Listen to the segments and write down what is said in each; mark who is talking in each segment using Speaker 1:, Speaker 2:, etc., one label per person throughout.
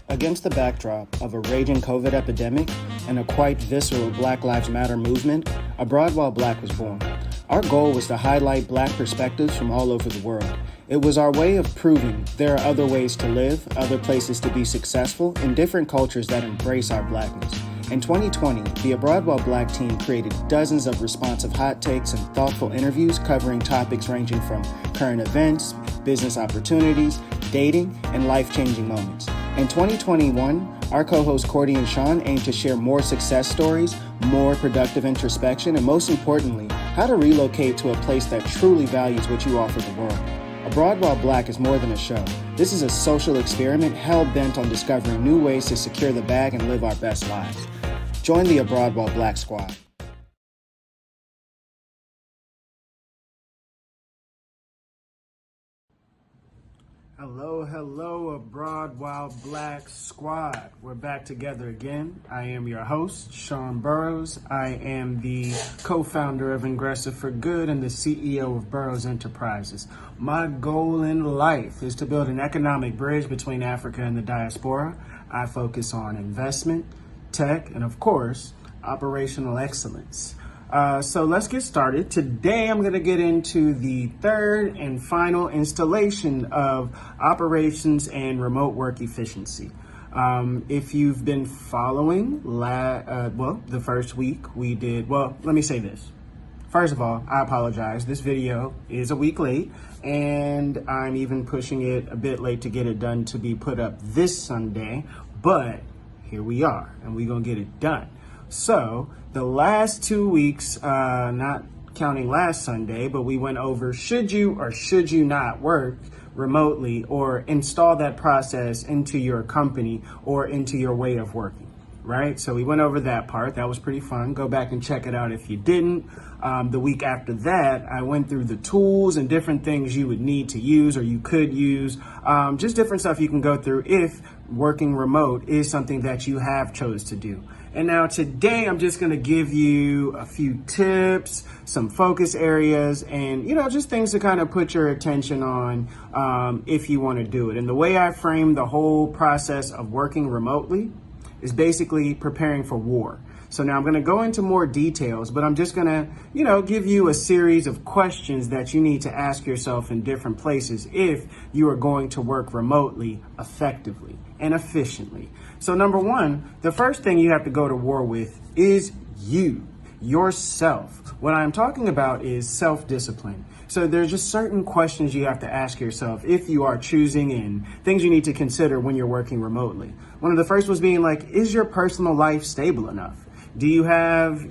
Speaker 1: Against the backdrop of a raging COVID epidemic and a quite visceral Black Lives Matter movement, Abroad While Black was born. Our goal was to highlight Black perspectives from all over the world. It was our way of proving there are other ways to live, other places to be successful, and different cultures that embrace our Blackness. In 2020, the Abroad While Black team created dozens of responsive hot takes and thoughtful interviews covering topics ranging from current events, business opportunities, dating, and life-changing moments. In 2021, our co-hosts Cordy and Sean aim to share more success stories, more productive introspection, and most importantly, how to relocate to a place that truly values what you offer the world. Abroad While Black is more than a show. This is a social experiment hell-bent on discovering new ways to secure the bag and live our best lives. Join the Abroad While Black squad. Hello, Abroad While Black squad. We're back together again. I am your host, Sean Burrows. I am the co-founder of Ingressive for Good and the CEO of Burrows Enterprises. My goal in life is to build an economic bridge between Africa and the diaspora. I focus on investment, tech, and of course, operational excellence. So let's get started. Today, I'm going to get into the third and final installation of operations and remote work efficiency. If you've been following, the first week we did, let me say this. First of all, I apologize. This video is a week late, and I'm even pushing it a bit late to get it done to be put up this Sunday, but here we are, and we're going to get it done. So the last 2 weeks, not counting last Sunday, but we went over should you or should you not work remotely or install that process into your company or into your way of working, right? So we went over that part. That was pretty fun. Go back and check it out if you didn't. The week after that, I went through the tools and different things you would need to use or you could use, just different stuff you can go through if working remote is something that you have chose to do. And now today, I'm just going to give you a few tips, some focus areas, and, just things to kind of put your attention on if you want to do it. And the way I frame the whole process of working remotely is basically preparing for war. So now I'm going to go into more details, but I'm just going to, give you a series of questions that you need to ask yourself in different places if you are going to work remotely effectively and efficiently. So number one, the first thing you have to go to war with is yourself. What I'm talking about is self-discipline. So there's just certain questions you have to ask yourself if you are choosing and things you need to consider when you're working remotely. One of the first was being like, is your personal life stable enough? Do you have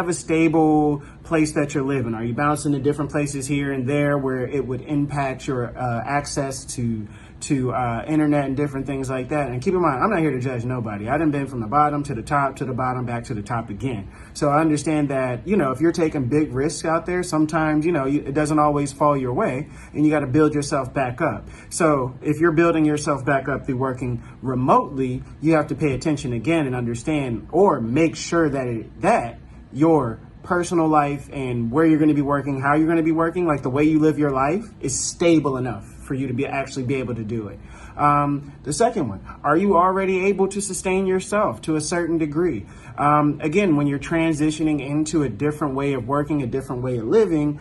Speaker 1: a stable place that you're living? Are you bouncing to different places here and there where it would impact your access to internet and different things like that? And keep in mind, I'm not here to judge nobody. I done been from the bottom to the top, to the bottom, back to the top again. So I understand that, if you're taking big risks out there, sometimes, it doesn't always fall your way and you got to build yourself back up. So if you're building yourself back up through working remotely, you have to pay attention again and understand or make sure that your personal life and where you're going to be working, how you're going to be working, like the way you live your life is stable enough for you to actually be able to do it. The second one, are you already able to sustain yourself to a certain degree? Again, when you're transitioning into a different way of working, a different way of living,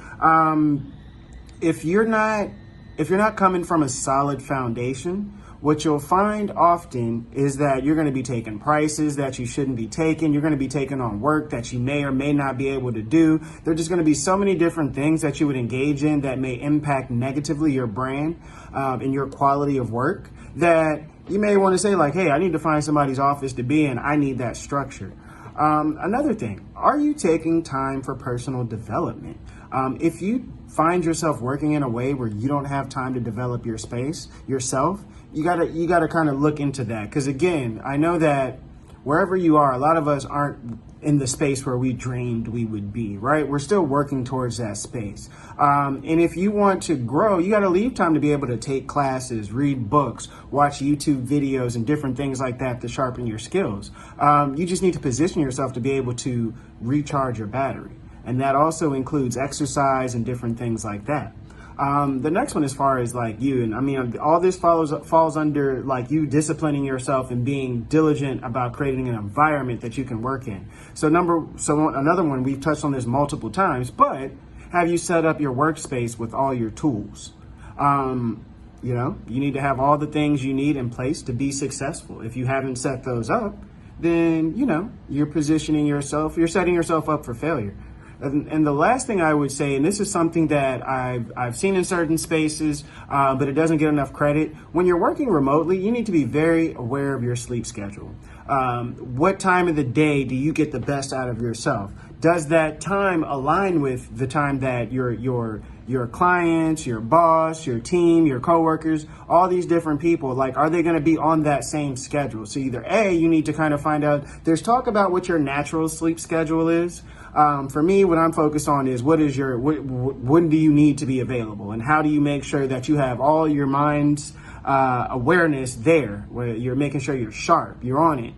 Speaker 1: if you're not coming from a solid foundation, what you'll find often is that you're going to be taking prices that you shouldn't be taking. You're going to be taking on work that you may or may not be able to do. There are just going to be so many different things that you would engage in that may impact negatively your brand and your quality of work that you may want to say like, hey, I need to find somebody's office to be in. I need that structure. Another thing, are you taking time for personal development? If you find yourself working in a way where you don't have time to develop your space yourself, you gotta kind of look into that. Because again, I know that wherever you are, a lot of us aren't in the space where we dreamed we would be, right? We're still working towards that space. And if you want to grow, you got to leave time to be able to take classes, read books, watch YouTube videos and different things like that to sharpen your skills. You just need to position yourself to be able to recharge your battery. And that also includes exercise and different things like that. The next one, as far as like you, and I mean, all this falls under like you disciplining yourself and being diligent about creating an environment that you can work in. So another one, we've touched on this multiple times, but have you set up your workspace with all your tools? You need to have all the things you need in place to be successful. If you haven't set those up, then, you're setting yourself up for failure. And the last thing I would say, and this is something that I've seen in certain spaces, but it doesn't get enough credit. When you're working remotely, you need to be very aware of your sleep schedule. What time of the day do you get the best out of yourself? Does that time align with the time that your clients, your boss, your team, your coworkers, all these different people, like, are they going to be on that same schedule? So either A, you need to kind of find out, there's talk about what your natural sleep schedule is. For me, what I'm focused on is when do you need to be available, and how do you make sure that you have all your mind's awareness there, where you're making sure you're sharp, you're on it.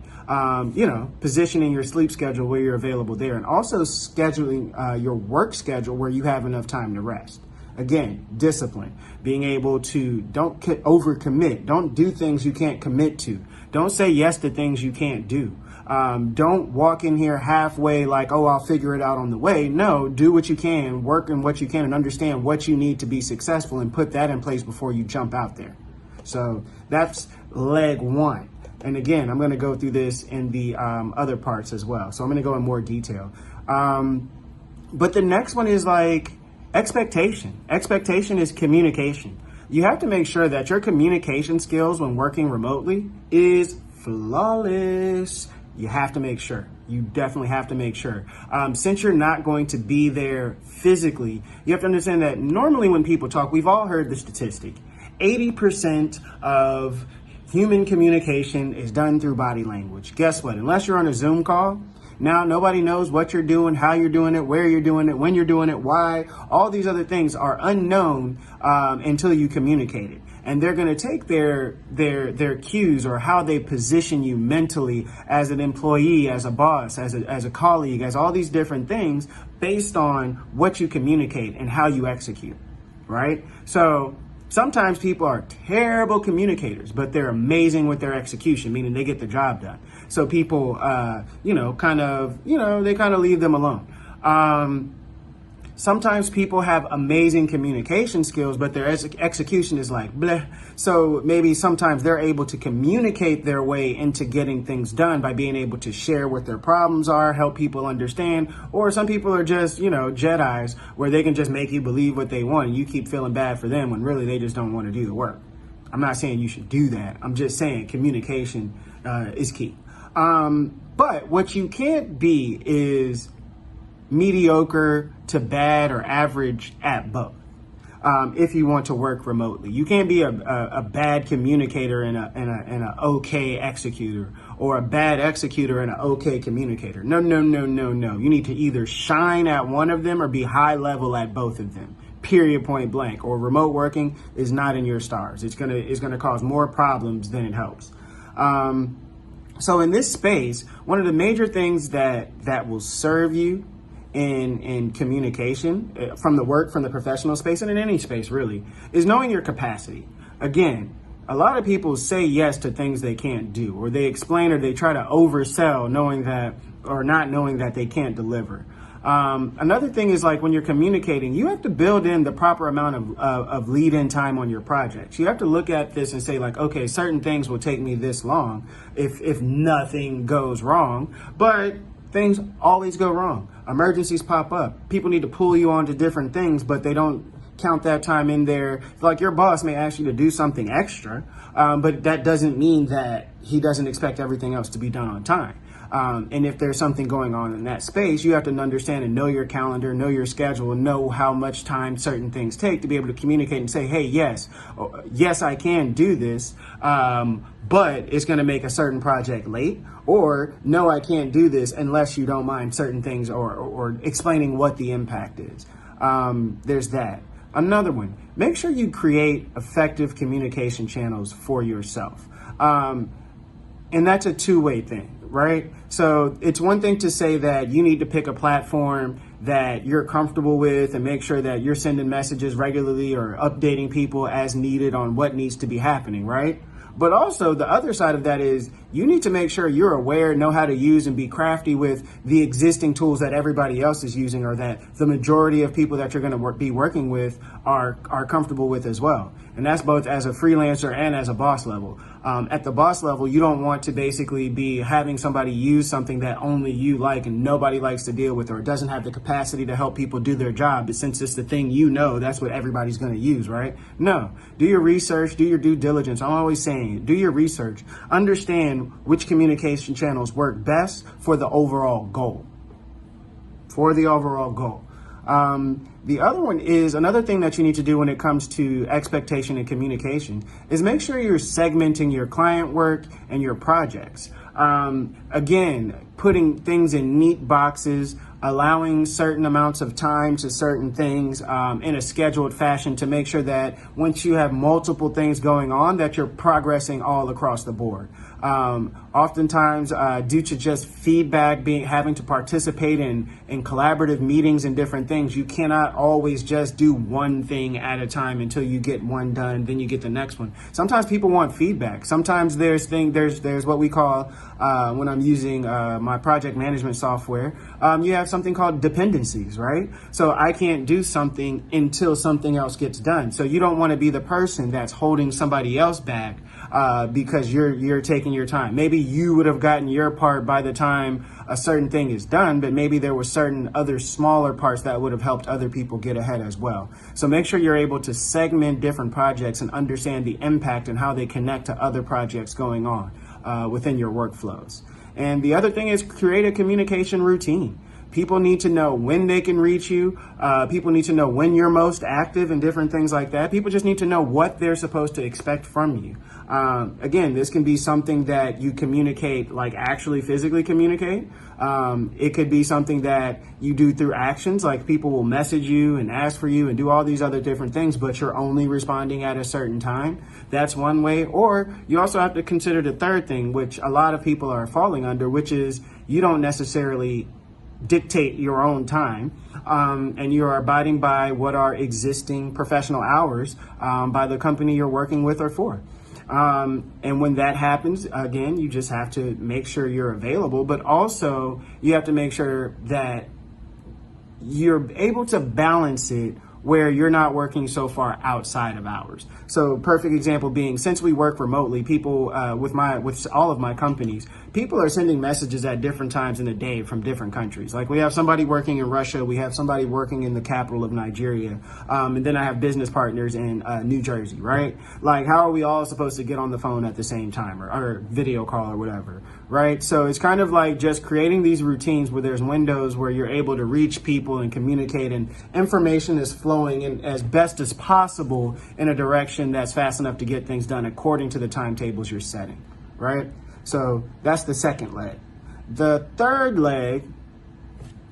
Speaker 1: Positioning your sleep schedule where you're available there, and also scheduling your work schedule where you have enough time to rest. Again, discipline, being able to don't overcommit, don't do things you can't commit to, don't say yes to things you can't do. Don't walk in here halfway like, oh, I'll figure it out on the way. No, do what you can, work in what you can, and understand what you need to be successful, and put that in place before you jump out there. So that's leg one. And again, I'm going to go through this in the other parts as well. So I'm going to go in more detail. But the next one is like expectation. Expectation is communication. You have to make sure that your communication skills when working remotely is flawless. You have to make sure. You definitely have to make sure. Since you're not going to be there physically, you have to understand that normally when people talk, we've all heard the statistic. 80% of human communication is done through body language. Guess what? Unless you're on a Zoom call, now nobody knows what you're doing, how you're doing it, where you're doing it, when you're doing it, why. All these other things are unknown until you communicate it. And they're going to take their cues, or how they position you mentally as an employee, as a boss, as a colleague, as all these different things based on what you communicate and how you execute, right? So sometimes people are terrible communicators, but they're amazing with their execution, meaning they get the job done. So people, they kind of leave them alone. Sometimes people have amazing communication skills, but their execution is like bleh. So maybe sometimes they're able to communicate their way into getting things done by being able to share what their problems are, help people understand. Or some people are just, Jedis, where they can just make you believe what they want, and you keep feeling bad for them when really they just don't want to do the work. I'm not saying you should do that. I'm just saying communication is key. But what you can't be is mediocre to bad or average at both. If you want to work remotely, you can't be a bad communicator and a okay executor, or a bad executor and an okay communicator. No. You need to either shine at one of them or be high level at both of them. Period, point blank. Or remote working is not in your stars. It's gonna cause more problems than it helps. So in this space, one of the major things that will serve you in communication from the professional space, and in any space really, is knowing your capacity. Again, a lot of people say yes to things they can't do, or they explain, or they try to oversell not knowing that they can't deliver. Another thing is, like, when you're communicating, you have to build in the proper amount of lead-in time on your projects. You have to look at this and say, like, okay, certain things will take me this long if nothing goes wrong, but things always go wrong. Emergencies pop up. People need to pull you onto different things, but they don't count that time in there. Like, your boss may ask you to do something extra, but that doesn't mean that he doesn't expect everything else to be done on time. And if there's something going on in that space, you have to understand and know your calendar, know your schedule, and know how much time certain things take to be able to communicate and say, hey, yes, I can do this, but it's going to make a certain project late. Or, no, I can't do this unless you don't mind certain things, or explaining what the impact is. There's that. Another one, make sure you create effective communication channels for yourself. And that's a two-way thing, right? So it's one thing to say that you need to pick a platform that you're comfortable with, and make sure that you're sending messages regularly or updating people as needed on what needs to be happening, right? But also the other side of that is you need to make sure you're aware, know how to use and be crafty with the existing tools that everybody else is using, or that the majority of people that you're going to be working with are comfortable with as well. And that's both as a freelancer and as a boss level. At the boss level, you don't want to basically be having somebody use something that only you like and nobody likes to deal with, or doesn't have the capacity to help people do their job. But since it's the thing, that's what everybody's going to use, right? No, do your research, do your due diligence. I'm always saying, do your research, understand which communication channels work best for the overall goal. The other one is another thing that you need to do when it comes to expectation and communication is make sure you're segmenting your client work and your projects. Again, putting things in neat boxes, allowing certain amounts of time to certain things in a scheduled fashion to make sure that once you have multiple things going on, that you're progressing all across the board. Oftentimes, due to just feedback, having to participate in collaborative meetings and different things, you cannot always just do one thing at a time until you get one done, then you get the next one. Sometimes people want feedback. Sometimes there's what we call, when I'm using my project management software, you have something called dependencies, right? So I can't do something until something else gets done. So you don't want to be the person that's holding somebody else back because you're taking your time. Maybe you would have gotten your part by the time a certain thing is done, but maybe there were certain other smaller parts that would have helped other people get ahead as well. So make sure you're able to segment different projects and understand the impact and how they connect to other projects going on within your workflows. And the other thing is create a communication routine. People need to know when they can reach you. People need to know when you're most active and different things like that. People just need to know what they're supposed to expect from you. Again, this can be something that you communicate, like actually physically communicate. It could be something that you do through actions, like people will message you and ask for you and do all these other different things, but you're only responding at a certain time. That's one way. Or you also have to consider the third thing, which a lot of people are falling under, which is you don't necessarily dictate your own time, and you are abiding by what are existing professional hours by the company you're working with or for. And when that happens, again, you just have to make sure you're available, but also you have to make sure that you're able to balance it where you're not working so far outside of hours. So perfect example being, since we work remotely, people with all of my companies, people are sending messages at different times in the day from different countries. Like we have somebody working in Russia, we have somebody working in the capital of Nigeria, and then I have business partners in New Jersey, right? Like how are we all supposed to get on the phone at the same time or video call or whatever, right? So it's kind of like just creating these routines where there's windows where you're able to reach people and communicate, and information is flowing in as best as possible in a direction that's fast enough to get things done according to the timetables you're setting, right? So that's the second leg. The third leg,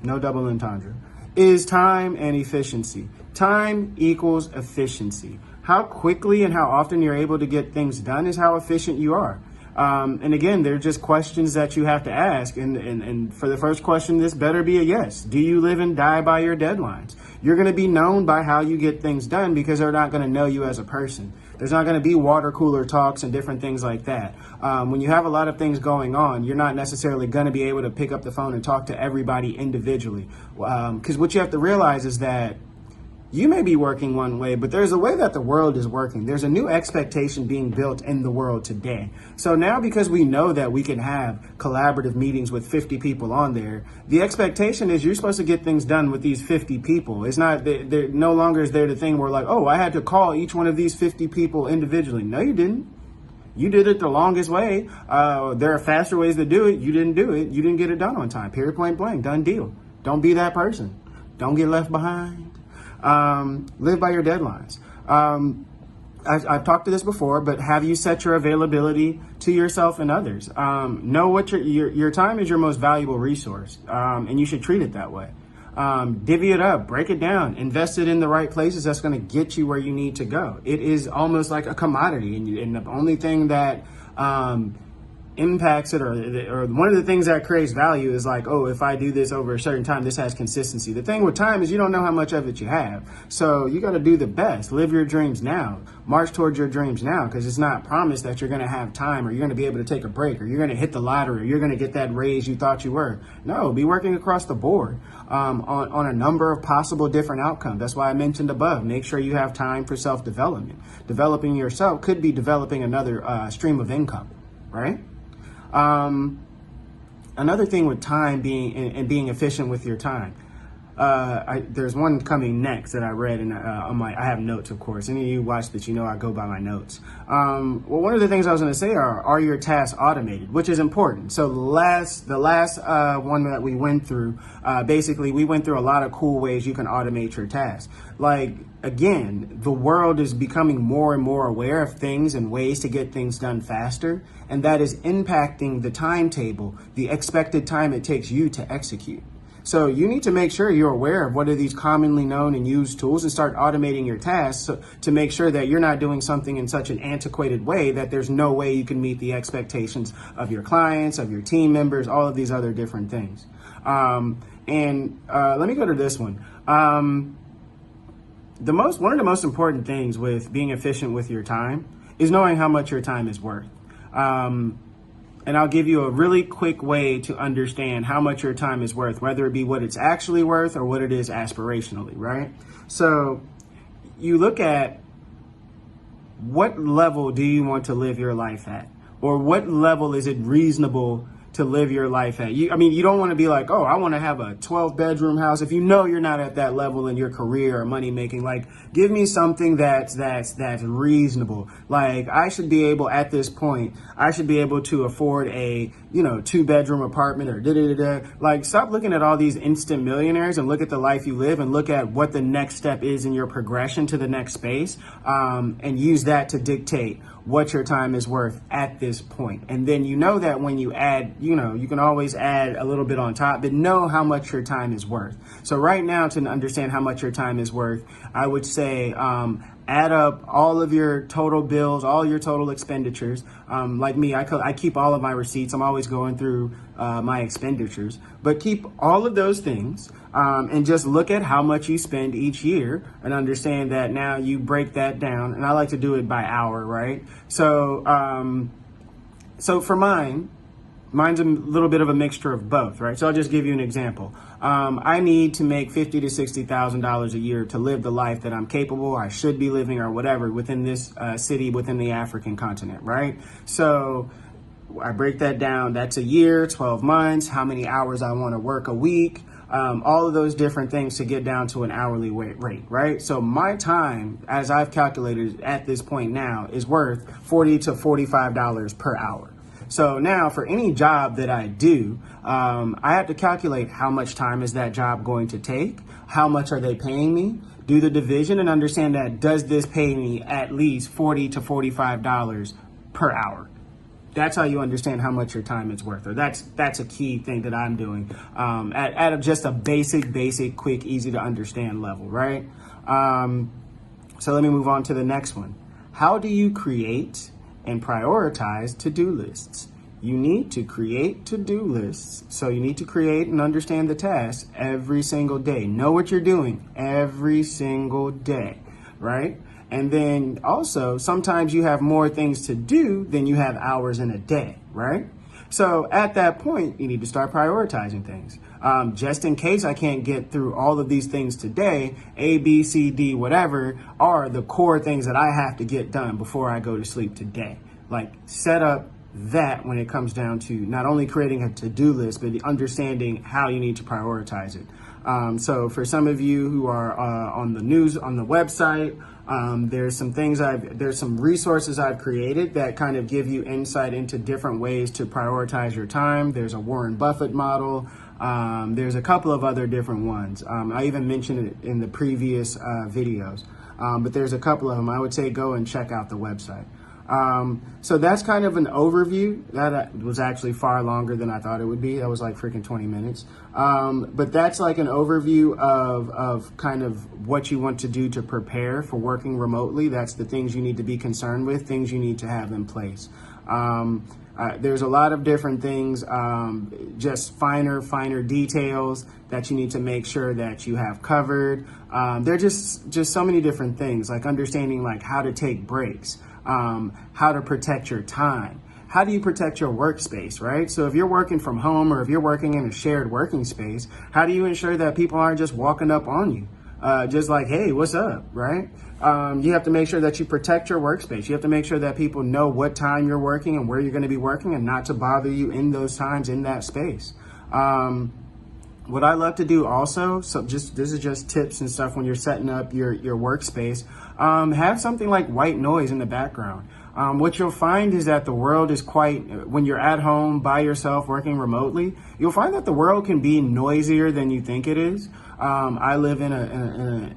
Speaker 1: no double entendre, is time and efficiency. Time equals efficiency. How quickly and how often you're able to get things done is how efficient you are. And again, they're just questions that you have to ask. And for the first question, this better be a yes. Do you live and die by your deadlines? You're going to be known by how you get things done because they're not going to know you as a person. There's not going to be water cooler talks and different things like that. When you have a lot of things going on, you're not necessarily going to be able to pick up the phone and talk to everybody individually. Because what you have to realize is that you may be working one way, but there's a way that the world is working. There's a new expectation being built in the world today. So now, because we know that we can have collaborative meetings with 50 people on there, the expectation is you're supposed to get things done with these 50 people. It's not, there no longer is there the thing where like, oh, I had to call each one of these 50 people individually. No, you didn't. You did it the longest way. There are faster ways to do it. You didn't do it. You didn't get it done on time. Period, point blank. Done deal. Don't be that person. Don't get left behind. Live by your deadlines. I've talked to this before, but have you set your availability to yourself and others? Know what your time is your most valuable resource, and you should treat it that way. Divvy it up, break it down, invest it in the right places that's going to get you where you need to go. It is almost like a commodity, and the only thing that impacts it, or one of the things that creates value is like, oh, if I do this over a certain time, this has consistency. The thing with time is you don't know how much of it you have. So you got to do the best. Live your dreams now. March towards your dreams now, because it's not promised that you're going to have time, or you're going to be able to take a break, or you're going to hit the lottery, or you're going to get that raise you thought you were. No, be working across the board on a number of possible different outcomes. That's why I mentioned above, make sure you have time for self-development. Developing yourself could be developing another stream of income, right? Another thing with time being efficient with your time. There's one coming next that I read, and I have notes, of course. Any of you watch this, you know I go by my notes. Well, one of the things I was going to say are your tasks automated, which is important. So the last one that we went through, basically we went through a lot of cool ways you can automate your tasks. Like, again, the world is becoming more and more aware of things and ways to get things done faster, and that is impacting the timetable, the expected time it takes you to execute. So you need to make sure you're aware of what are these commonly known and used tools, and start automating your tasks to make sure that you're not doing something in such an antiquated way that there's no way you can meet the expectations of your clients, of your team members, all of these other different things. Let me go to this one. One of the most important things with being efficient with your time is knowing how much your time is worth. And I'll give you a really quick way to understand how much your time is worth, whether it be what it's actually worth or what it is aspirationally, right? So you look at what level do you want to live your life at, or what level is it reasonable to live your life at? You don't want to be like, oh, I want to have a 12-bedroom house. If you know you're not at that level in your career or money making, like, give me something that's reasonable. Like, I should be able, at this point, to afford a 2-bedroom apartment, or Like, stop looking at all these instant millionaires and look at the life you live, and look at what the next step is in your progression to the next space, and use that to dictate what your time is worth at this point. And then you know that when you add, you can always add a little bit on top, but know how much your time is worth. So right now, to understand how much your time is worth, I would say add up all of your total bills, all your total expenditures. Like me, I keep all of my receipts. I'm always going through my expenditures, but keep all of those things and just look at how much you spend each year, and understand that now you break that down. And I like to do it by hour, right? So for mine's a little bit of a mixture of both, right? So I'll just give you an example. I need to make $50,000 to $60,000 a year to live the life that I'm capable, I should be living, or whatever, within this city, within the African continent, right? So I break that down. That's a year, 12 months, how many hours I want to work a week, all of those different things to get down to an hourly rate, right? So my time, as I've calculated at this point now, is worth $40 to $45 per hour. So now for any job that I do, I have to calculate how much time is that job going to take, how much are they paying me, do the division, and understand that does this pay me at least $40 to $45 per hour. That's how you understand how much your time is worth. Or that's a key thing that I'm doing at just a basic, quick, easy to understand level, right? So let me move on to the next one. How do you create and prioritize to-do lists? You need to create to-do lists. So you need to create and understand the tasks every single day. Know what you're doing every single day, right? And then also, sometimes you have more things to do than you have hours in a day, right? So at that point, you need to start prioritizing things. Just in case I can't get through all of these things today, A, B, C, D, whatever, are the core things that I have to get done before I go to sleep today. Like, set up that when it comes down to not only creating a to-do list, but understanding how you need to prioritize it. So for some of you who are on the news, on the website, there's some resources I've created that kind of give you insight into different ways to prioritize your time. There's a Warren Buffett model. There's a couple of other different ones. I even mentioned it in the previous videos, but there's a couple of them. I would say go and check out the website. So that's kind of an overview. That was actually far longer than I thought it would be. That was like freaking 20 minutes. But that's like an overview of kind of what you want to do to prepare for working remotely. That's the things you need to be concerned with, things you need to have in place. There's a lot of different things, just finer details that you need to make sure that you have covered. There are just so many different things, like understanding like how to take breaks, how to protect your time. How do you protect your workspace, right? So if you're working from home or if you're working in a shared working space, how do you ensure that people aren't just walking up on you? Just like, hey, what's up, right? You have to make sure that you protect your workspace. You have to make sure that people know what time you're working and where you're going to be working and not to bother you in those times in that space. What I love to do also, this is just tips and stuff when you're setting up your workspace, have something like white noise in the background. What you'll find is that the world is when you're at home by yourself working remotely, you'll find that the world can be noisier than you think it is. I live in a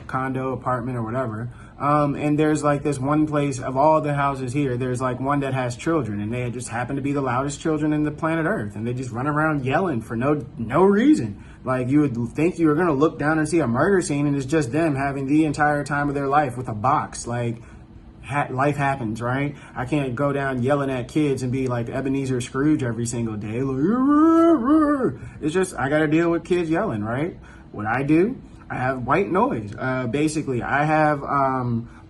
Speaker 1: condo, apartment or whatever. And there's like this one place of all the houses here, there's like one that has children, and they just happen to be the loudest children in the planet Earth. And they just run around yelling for no reason. Like you would think you were going to look down and see a murder scene, and it's just them having the entire time of their life with a box. Like life happens, right? I can't go down yelling at kids and be like Ebenezer Scrooge every single day. Like, it's just, I got to deal with kids yelling, right? What I do, I have white noise. Basically, I have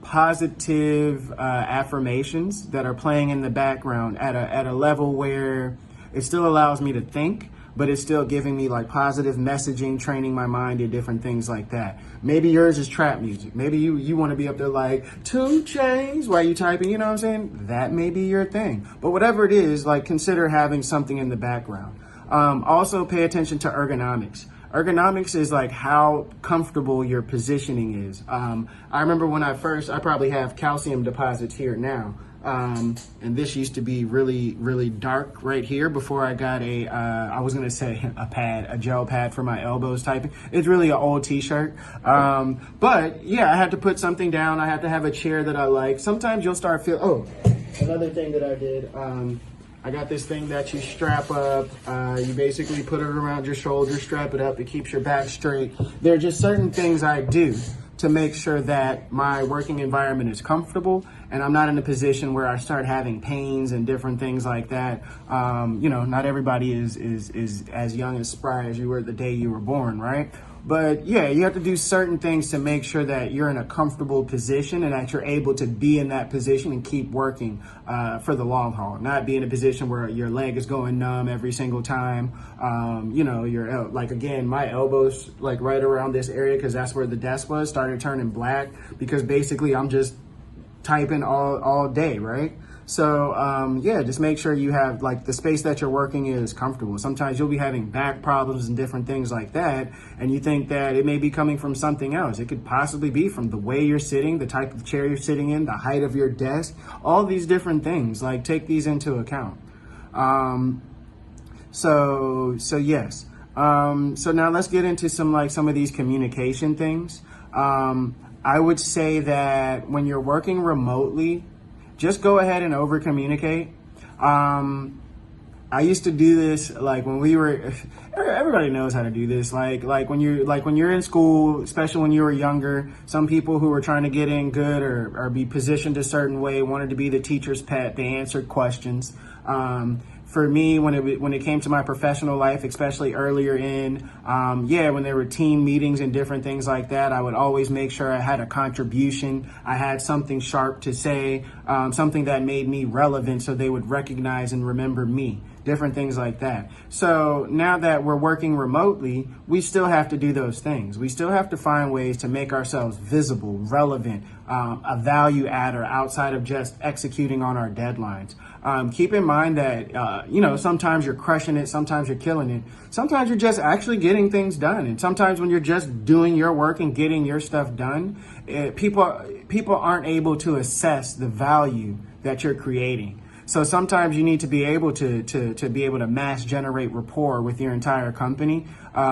Speaker 1: positive affirmations that are playing in the background at a level where it still allows me to think, but it's still giving me like positive messaging, training my mind to different things like that. Maybe yours is trap music. Maybe you want to be up there like 2 Chainz while you typing, you know what I'm saying? That may be your thing. But whatever it is, like consider having something in the background. Also pay attention to ergonomics. Ergonomics is like how comfortable your positioning is. I remember when I probably have calcium deposits here now. And this used to be really dark right here before I got I was going to say a gel pad for my elbows typing. It's really an old t-shirt. But yeah, I had to put something down. I had to have a chair that I like. Sometimes you'll start another thing that I did, I got this thing that you strap up. You basically put it around your shoulder, strap it up. It keeps your back straight. There are just certain things I do to make sure that my working environment is comfortable and I'm not in a position where I start having pains and different things like that. Not everybody is as young and spry as you were the day you were born, right? But yeah, you have to do certain things to make sure that you're in a comfortable position and that you're able to be in that position and keep working for the long haul. Not be in a position where your leg is going numb every single time. You're like, again, my elbows like right around this area because that's where the desk was, started turning black because basically I'm just typing all day, right? So just make sure you have like the space that you're working in is comfortable. Sometimes you'll be having back problems and different things like that, and you think that it may be coming from something else. It could possibly be from the way you're sitting, the type of chair you're sitting in, the height of your desk, all these different things. Like take these into account. So yes. So now let's get into some of these communication things. I would say that when you're working remotely, just go ahead and over communicate. I used to do this like when we were, everybody knows how to do this. Like when you're in school, especially when you were younger, some people who were trying to get in good or be positioned a certain way wanted to be the teacher's pet. They answered questions. For me, when it came to my professional life, especially earlier when there were team meetings and different things like that, I would always make sure I had a contribution. I had something sharp to say, something that made me relevant so they would recognize and remember me. Different things like that. So now that we're working remotely, we still have to do those things. We still have to find ways to make ourselves visible, relevant, a value adder outside of just executing on our deadlines. Keep in mind that, sometimes you're crushing it, sometimes you're killing it. Sometimes you're just actually getting things done. And sometimes when you're just doing your work and getting your stuff done, people aren't able to assess the value that you're creating. So sometimes you need to be able to mass generate rapport with your entire company,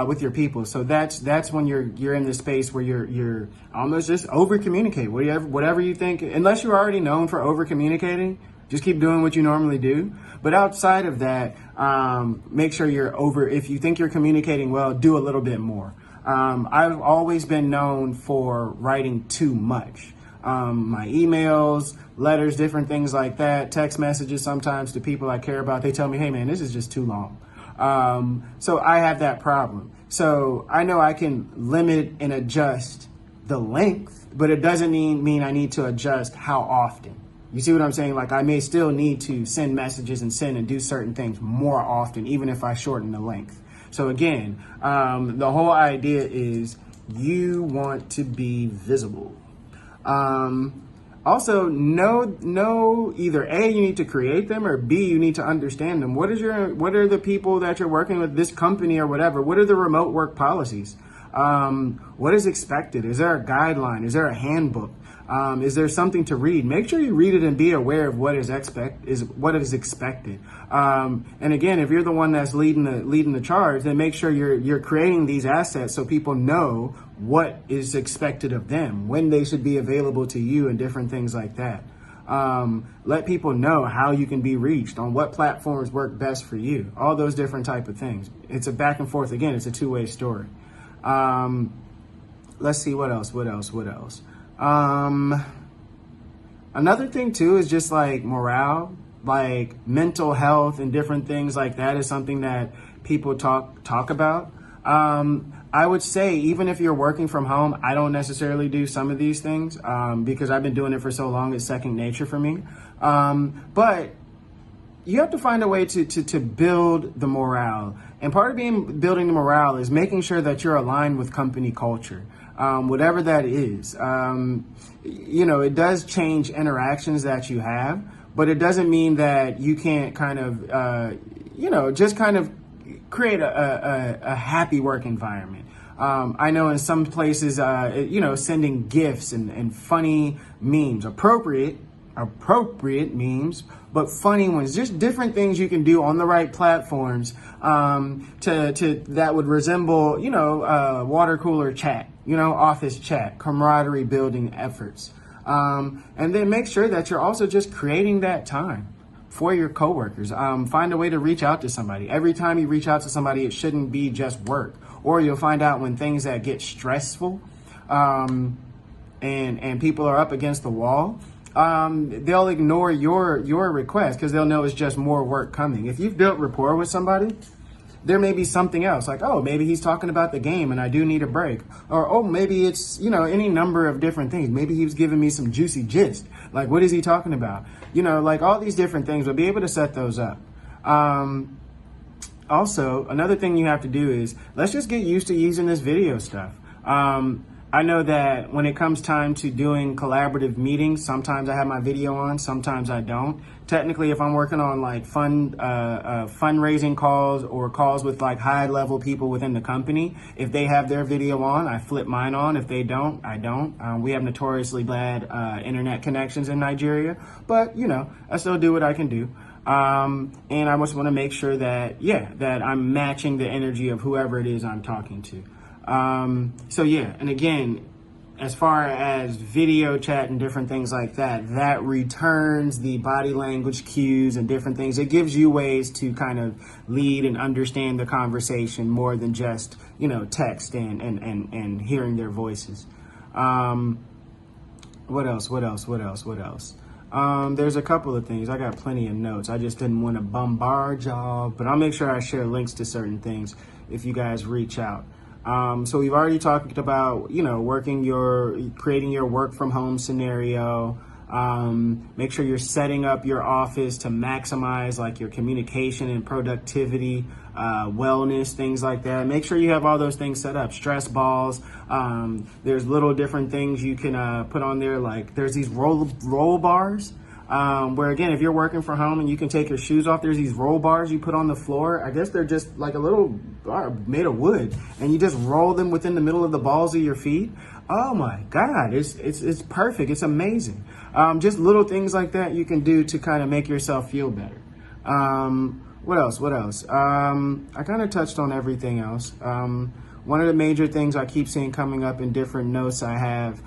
Speaker 1: with your people. So that's when you're in this space where you're almost just over communicate. Whatever you think, unless you're already known for over communicating, just keep doing what you normally do. But outside of that, make sure if you think you're communicating well, do a little bit more. I've always been known for writing too much. my emails, letters, different things like that, text messages sometimes to people I care about. They tell me, hey man, this is just too long. So I have that problem. So I know I can limit and adjust the length, but it doesn't mean I need to adjust how often. You see what I'm saying? Like, I may still need to send messages and send and do certain things more often, even if I shorten the length. So again, the whole idea is you want to be visible. Also, know either A, you need to create them, or B, you need to understand them. What are the people that you're working with, this company or whatever? What are the remote work policies? What is expected? Is there a guideline? Is there a handbook? Is there something to read? Make sure you read it and be aware of what is expected. And again, if you're the one that's leading the charge, then make sure you're creating these assets so people know what is expected of them, when they should be available to you, and different things like that. Let people know how you can be reached, on what platforms work best for you, all those different type of things. It's a back and forth. Again, it's a two-way story. Let's see, what else? Another thing too is just like morale, like mental health and different things like that is something that people talk about. I would say, even if you're working from home, I don't necessarily do some of these things, because I've been doing it for so long, it's second nature for me. But you have to find a way to build the morale. And part of building the morale is making sure that you're aligned with company culture. Whatever that is. It does change interactions that you have, but it doesn't mean that you can't kind of, just kind of create a happy work environment. I know in some places, sending gifts and funny memes, appropriate memes, but funny ones, just different things you can do on the right platforms, to that would resemble, water cooler chat, office chat, camaraderie building efforts. And then make sure that you're also just creating that time for your coworkers. Find a way to reach out to somebody. Every time you reach out to somebody, it shouldn't be just work. Or you'll find out when things that get stressful, and people are up against the wall, they'll ignore your request because they'll know it's just more work coming. If you've built rapport with somebody, there may be something else, like, oh, maybe he's talking about the game and I do need a break. Or, oh, maybe it's, any number of different things. Maybe he was giving me some juicy gist. Like, what is he talking about? Like all these different things, we'll be able to set those up. Also, another thing you have to do is, let's just get used to using this video stuff. I know that when it comes time to doing collaborative meetings, sometimes I have my video on, sometimes I don't. Technically, if I'm working on like fundraising calls or calls with like high level people within the company, if they have their video on, I flip mine on. If they don't, I don't. We have notoriously bad internet connections in Nigeria, but I still do what I can do. And I just want to make sure that I'm matching the energy of whoever it is I'm talking to. And again, as far as video chat and different things like that, that returns the body language cues and different things. It gives you ways to kind of lead and understand the conversation more than just, text and hearing their voices. What else? There's a couple of things. I got plenty of notes. I just didn't want to bombard y'all, but I'll make sure I share links to certain things if you guys reach out. So we've already talked about, creating your work from home scenario. Make sure you're setting up your office to maximize like your communication and productivity, wellness, things like that. Make sure you have all those things set up. Stress balls. There's little different things you can put on there. Like there's these roll bars. Where again, if you're working from home and you can take your shoes off, there's these roll bars you put on the floor. I guess they're just like a little bar made of wood, and you just roll them within the middle of the balls of your feet. Oh my God, it's perfect. It's amazing. Just little things like that you can do to kind of make yourself feel better. What else? I kind of touched on everything else. One of the major things I keep seeing coming up in different notes I have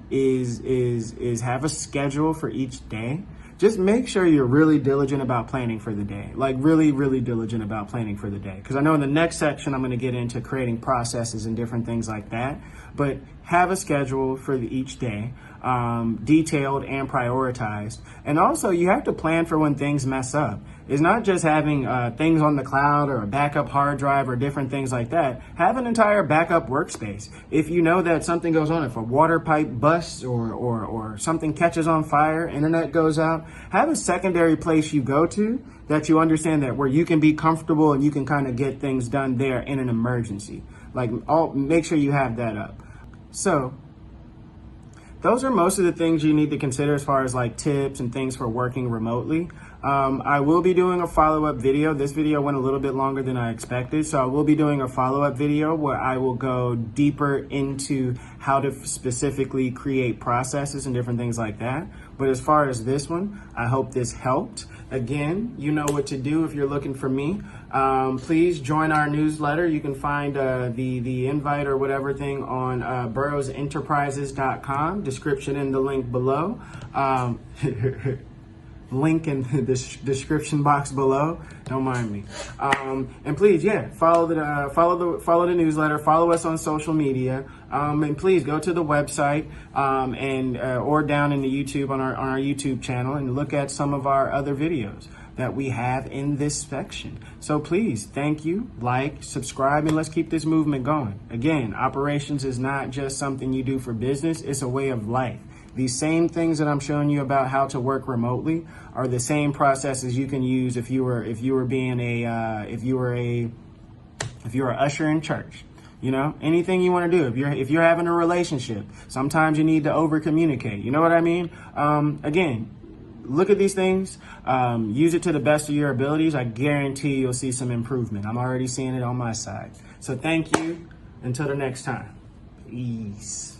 Speaker 1: is have a schedule for each day. Just make sure you're really diligent about planning for the day, like really, really diligent about planning for the day. Because I know in the next section, I'm going to get into creating processes and different things like that, but have a schedule for each day. detailed and prioritized. And also, you have to plan for when things mess up. It's not just having things on the cloud or a backup hard drive or different things like that. Have an entire backup workspace. If you know that something goes on, if a water pipe busts or something catches on fire, internet goes out, have a secondary place you go to that you understand that where you can be comfortable and you can kind of get things done there in an emergency. Like, make sure you have that up. So those are most of the things you need to consider as far as like tips and things for working remotely. I will be doing a follow-up video. This video went a little bit longer than I expected, so I will be doing a follow-up video where I will go deeper into how to specifically create processes and different things like that. But as far as this one, I hope this helped. Again, you know what to do if you're looking for me. Please join our newsletter. You can find the invite or whatever thing on burrowsenterprises.com. Description in the link below. Link in the description box below. Don't mind me. And please, follow the newsletter. Follow us on social media. And please go to the website and or down in the YouTube on our YouTube channel and look at some of our other videos that we have in this section. So please, thank you, like, subscribe, and let's keep this movement going. Again, operations is not just something you do for business, it's a way of life. These same things that I'm showing you about how to work remotely are the same processes you can use if you were an usher in church. You know, anything you want to do. If you're having a relationship, sometimes you need to over communicate. You know what I mean? Again, look at these things, use it to the best of your abilities. I guarantee you'll see some improvement. I'm already seeing it on my side. So thank you. Until the next time. Peace.